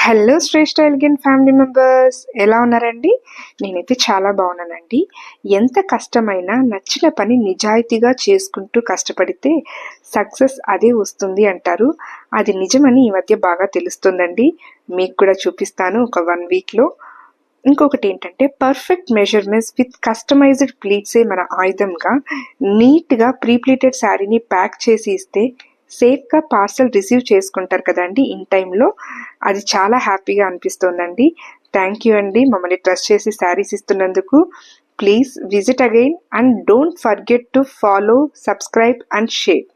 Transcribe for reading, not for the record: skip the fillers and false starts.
Hello శ్రేష్ఠ elegant family members, ఎలా ఉన్నారండి? నేనైతే చాలా బాగున్నానండి. ఎంత కష్టమైనా నచ్చిన పని నిజాయితీగా చేసుకుంటూ కష్టపడితే సక్సెస్ అదే వస్తుంది అంటారు. అది నిజమని ఈ మధ్య బాగా తెలుస్తుందండి. మీకు కూడా చూపిస్తాను ఒక 1 వీక్లో. ఇంకొకటి ఏంటంటే, పర్ఫెక్ట్ మెజర్మెంట్స్ విత్ కస్టమైజ్డ్ ప్లీట్సే మన ఆయుధంగా నీట్గా ప్రీప్లీటెడ్ శారీని ప్యాక్ చేసి ఇస్తే సేఫ్గా పార్సల్ రిసీవ్ చేసుకుంటారు కదండి ఇన్ టైంలో. అది చాలా హ్యాపీగా అనిపిస్తోందండి. థ్యాంక్ యూ అండి మమ్మల్ని ట్రస్ట్ చేసి శారీస్ ఇస్తున్నందుకు. Please visit again and don't forget to follow, subscribe and share.